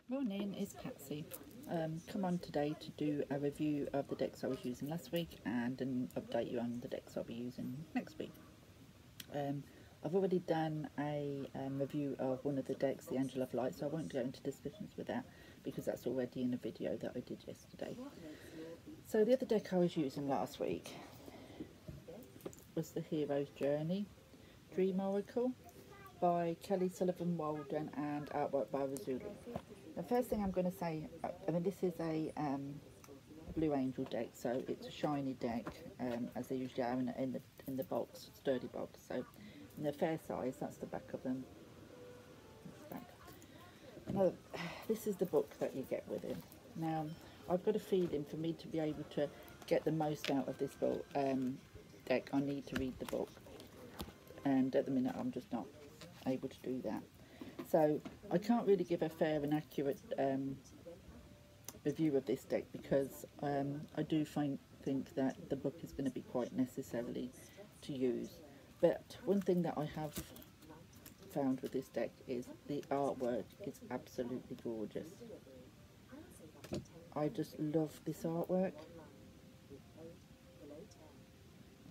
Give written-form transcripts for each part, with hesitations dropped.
Morning, it's Patsy. Come on today to do a review of the decks I was using last week and an update you on the decks I'll be using next week. Um, I've already done a review of one of the decks, the Angel of Light, so I won't go into discussions with that because that's already in a video that I did yesterday. So the other deck I was using last week was the Hero's Journey Dream Oracle by Kelly Sullivan Walden and artwork by Razuli. The first thing I'm going to say, I mean, this is a Blue Angel deck, so it's a shiny deck, as they usually are in the box, sturdy box. So in the fair size, that's the back of them. Back. Now, this is the book that you get with it. Now, I've got a feeling for me to be able to get the most out of this book deck, I need to read the book, and at the minute I'm just not able to do that. So I can't really give a fair and accurate review of this deck because I do think that the book is going to be quite necessary to use. But one thing that I have found with this deck is the artwork is absolutely gorgeous. I just love this artwork.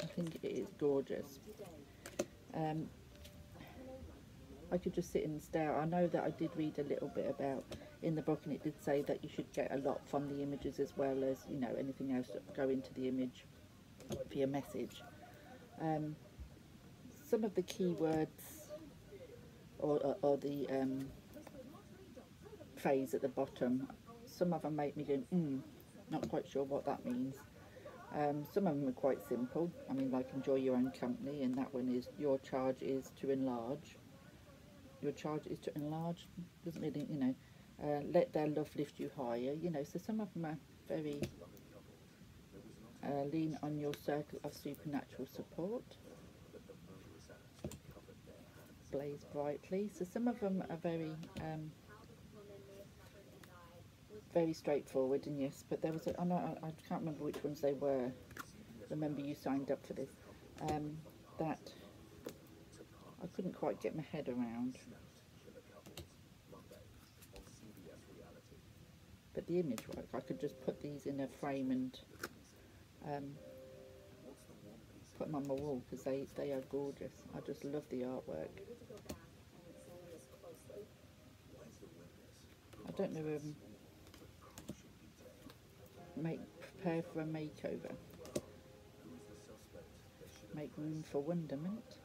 I think it is gorgeous. I could just sit and stare. I know that I did read a little bit about in the book, and it did say that you should get a lot from the images as well as, you know, anything else that go into the image for your message. Some of the keywords or the phrase at the bottom, some of them make me go, not quite sure what that means. Some of them are quite simple. I mean, like enjoy your own company, and that one is your charge is to enlarge. Your charge is to enlarge, doesn't really, you know, let their love lift you higher, you know. So some of them are very lean on your circle of supernatural support, blaze brightly. So some of them are very very straightforward, and yes, but there was I can't remember which ones they were. Remember, you signed up for this, that I couldn't quite get my head around. But the image work, I could just put these in a frame and put them on my wall because they are gorgeous. I just love the artwork. I don't know, prepare for a makeover. Make room for wonderment.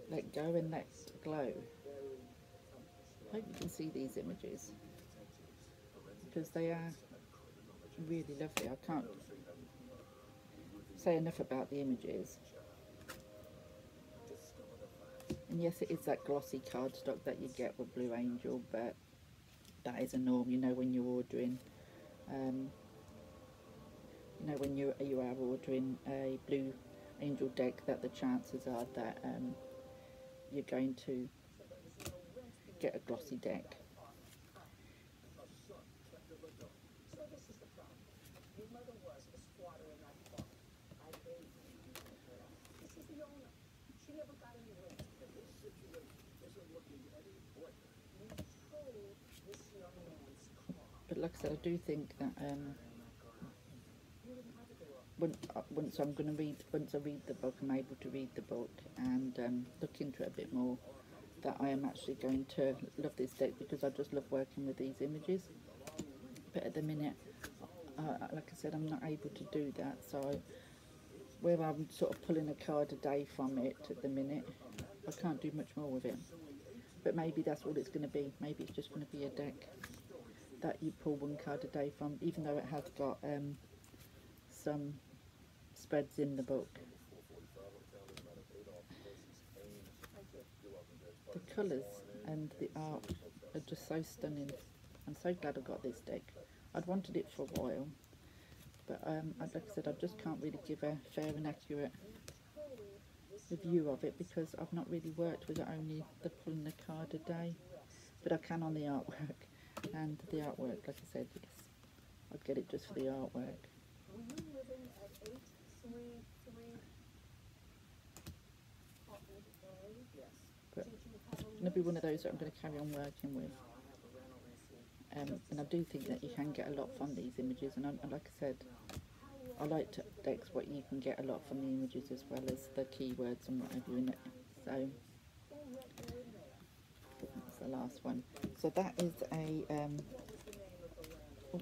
Let go and let glow. I hope you can see these images because they are really lovely. I can't say enough about the images. And yes, it is that glossy cardstock that you get with Blue Angel, but that is a norm, you know, when you're ordering, you know, when you are ordering a Blue Angel deck, that the chances are that you're going to get a glossy deck. But like I said, I do think that once I read the book, I'm able to read the book and look into it a bit more, that I am actually going to love this deck because I just love working with these images. But at the minute, like I said, I'm not able to do that, so where I'm sort of pulling a card a day from it at the minute, I can't do much more with it. But maybe that's all it's going to be. Maybe it's just going to be a deck that you pull one card a day from, even though it has got some spreads in the book. The colours and the art are just so stunning. I'm so glad I got this deck. I'd wanted it for a while, but like I said, I just can't really give a fair and accurate review of it because I've not really worked with it, only the pulling the card a day. But I can on the artwork, and the artwork, like I said, yes, I'd get it just for the artwork. But it's going to be one of those that I'm going to carry on working with. and I do think that you can get a lot from these images, and like I said, I like decks what you can get a lot from the images as well as the keywords and whatever in it. So that's the last one. So that is a how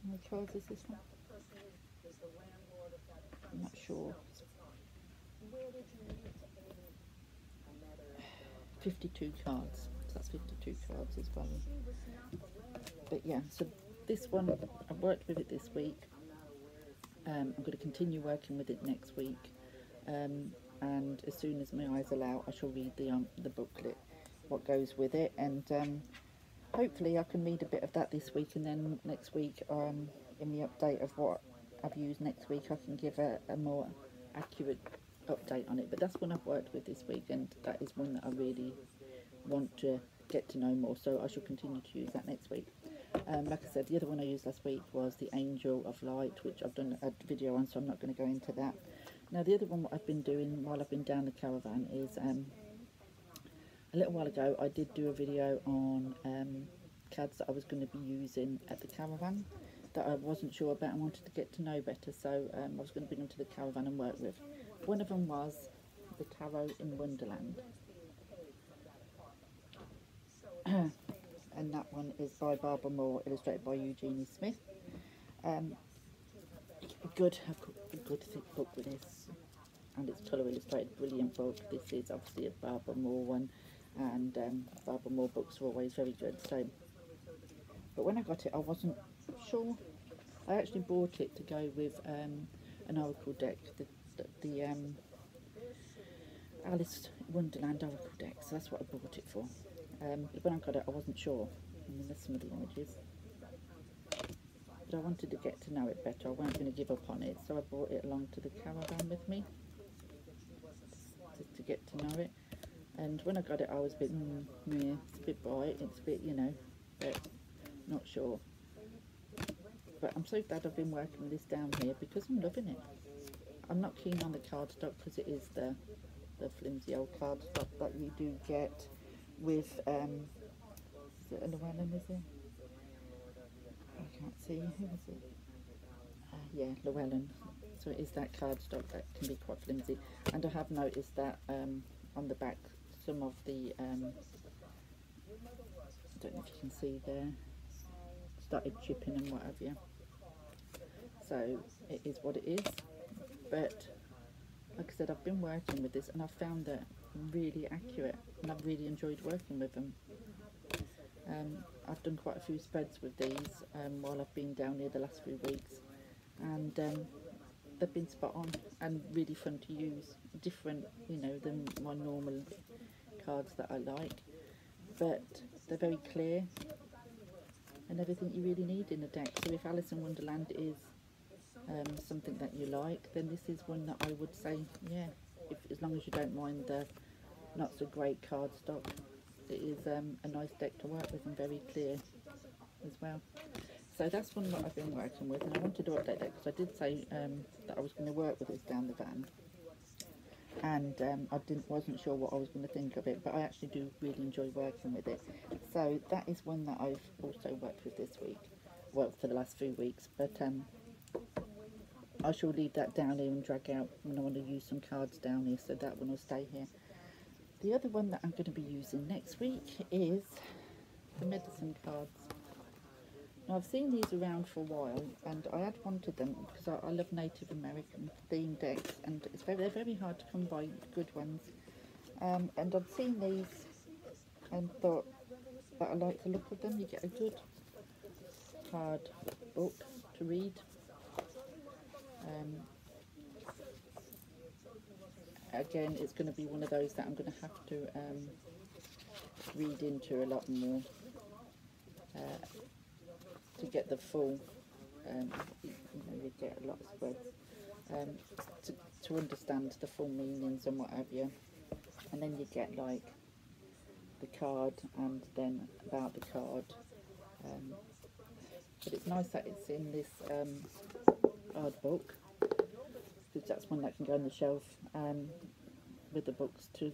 many cards is this one? I'm not sure. 52 cards. So that's 52 cards as well. But yeah, so this one I've worked with it this week. I'm going to continue working with it next week, and as soon as my eyes allow, I shall read the booklet, what goes with it, and hopefully I can read a bit of that this week, and then next week, in the update of what I've used next week, I can give a more accurate update on it. But that's one I've worked with this week, and that is one that I really want to get to know more, so I shall continue to use that next week. Like I said, the other one I used last week was the Angel of Light, which I've done a video on, so I'm not going to go into that. Now the other one what I've been doing while I've been down the caravan is, a little while ago I did do a video on cards that I was going to be using at the caravan that I wasn't sure about and wanted to get to know better, so I was going to bring them to the caravan and work with. One of them was the Tarot in Wonderland. And that one is by Barbara Moore, illustrated by Eugenie Smith. A good thick book with this, and it's colour illustrated, brilliant book. This is obviously a Barbara Moore one, and Barbara Moore books are always very good. So, but when I got it, I wasn't sure. I actually bought it to go with an Oracle deck, the Alice Wonderland Oracle deck. So that's what I bought it for. But when I got it, I wasn't sure. I mean, there's some of the images, but I wanted to get to know it better. I wasn't going to give up on it, so I brought it along to the caravan with me to get to know it. And when I got it, I was a bit, yeah, it's a bit bright, it's a bit, you know, but not sure. But I'm so glad I've been working with this down here because I'm loving it. I'm not keen on the cardstock because it is the flimsy old cardstock that you do get with, is it a Llewellyn, is it? I can't see, who is it? Yeah, Llewellyn. So it is that cardstock that can be quite flimsy. And I have noticed that on the back, some of the, I don't know if you can see there, started chipping and what have you. So it is what it is. But like I said, I've been working with this and I've found that really accurate, and I've really enjoyed working with them. I've done quite a few spreads with these while I've been down here the last few weeks, and they've been spot on and really fun to use. Different, you know, than my normal cards that I like, but they're very clear and everything you really need in a deck. So if Alice in Wonderland is something that you like, then this is one that I would say, yeah, as long as you don't mind the not so great cardstock, it is a nice deck to work with and very clear as well. So that's one that I've been working with, and I wanted to update that because I did say that I was going to work with this down the van, and I wasn't sure what I was going to think of it, but I actually do really enjoy working with it. So that is one that I've also worked with this week, worked for the last few weeks, but I shall leave that down here and drag out when I want to use some cards down here, so that one will stay here. The other one that I'm going to be using next week is the medicine cards. Now I've seen these around for a while, and I had wanted them because I love Native American themed decks, and they're very hard to come by good ones. And I'd seen these and thought that I like the look of them. You get a good hard book to read. Again, it's going to be one of those that I'm going to have to read into a lot more to get the full, you know, you get a lot of spreads to understand the full meanings and what have you. And then you get like the card and then about the card. But it's nice that it's in this hard book, because that's one that can go on the shelf with the books to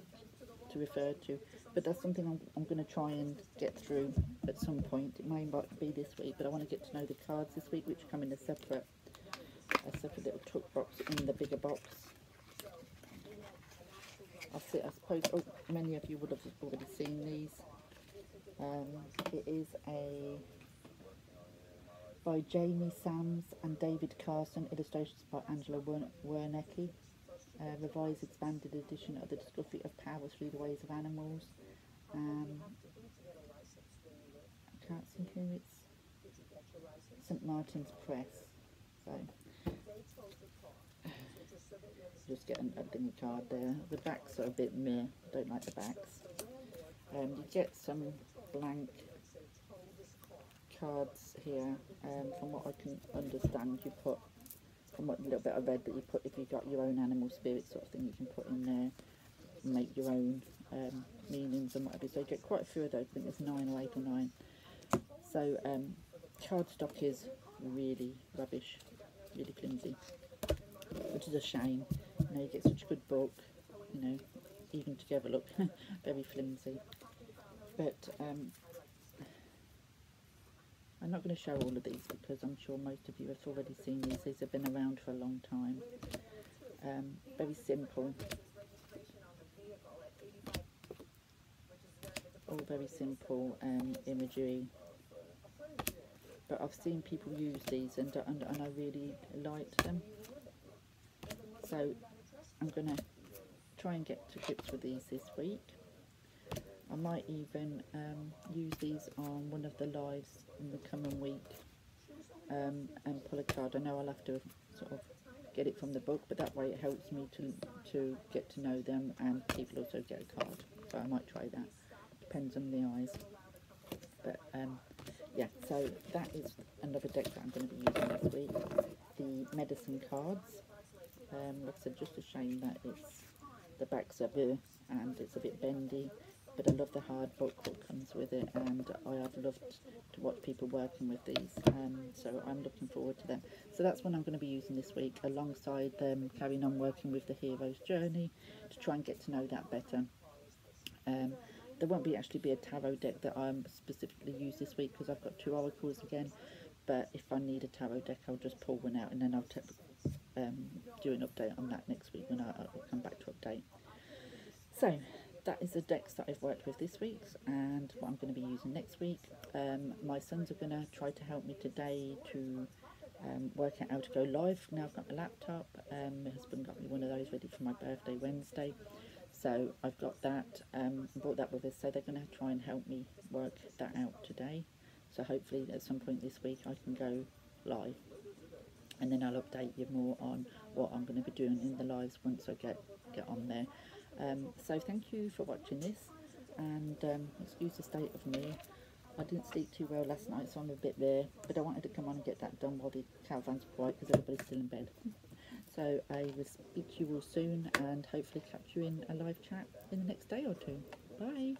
refer to. but that's something I'm going to try and get through at some point. It may not be this week, but I want to get to know the cards this week, which come in a separate little tuck box in the bigger box. I suppose many of you would have already seen these. It is by Jamie Sams and David Carson, illustrations by Angela Wernicke. Revised expanded edition of the discovery of power through the ways of animals. I can't see who it's. St Martin's Press. So just get a dingy card there. The backs are a bit meh. Don't like the backs. You get some blank cards here. From what I can understand, you put, from what little bit I read, that you put, if you've got your own animal spirit sort of thing, you can put in there, make your own meanings and whatever. So you get quite a few of those. I think there's 9 or 8 or 9. So cardstock is really rubbish, really flimsy, which is a shame. You know, you get such a good book, you know, even together look very flimsy. But I'm not going to show all of these because I'm sure most of you have already seen these. These have been around for a long time. Very simple. All very simple imagery. But I've seen people use these and I really liked them. So I'm going to try and get to grips with these this week. I might even use these on one of the lives in the coming week and pull a card. I know I'll have to sort of get it from the book, but that way it helps me to get to know them and people also get a card. So I might try that. Depends on the eyes. But yeah, so that is another deck that I'm going to be using next week. The medicine cards. Like I said, just a shame that the backs are blue and it's a bit bendy. But I love the hard book that comes with it, and I have loved to watch people working with these, so I'm looking forward to that. So that's what I'm going to be using this week, alongside them carrying on working with the hero's journey to try and get to know that better. There won't actually be a tarot deck that I'm specifically use this week because I've got 2 oracles again, but if I need a tarot deck I'll just pull one out and then I'll do an update on that next week when I'll come back to update. So that is the decks that I've worked with this week and what I'm going to be using next week. My sons are going to try to help me today to work out how to go live. Now I've got my laptop. My husband got me one of those ready for my birthday Wednesday. So I've got that, brought that with us. So they're going to try and help me work that out today. So hopefully at some point this week I can go live. And then I'll update you more on what I'm going to be doing in the lives once I get on there. So thank you for watching this, and excuse the state of me. I didn't sleep too well last night, so I'm a bit there, but I wanted to come on and get that done while the caravans were quiet because everybody's still in bed. So I will speak to you all soon and hopefully catch you in a live chat in the next day or 2. Bye.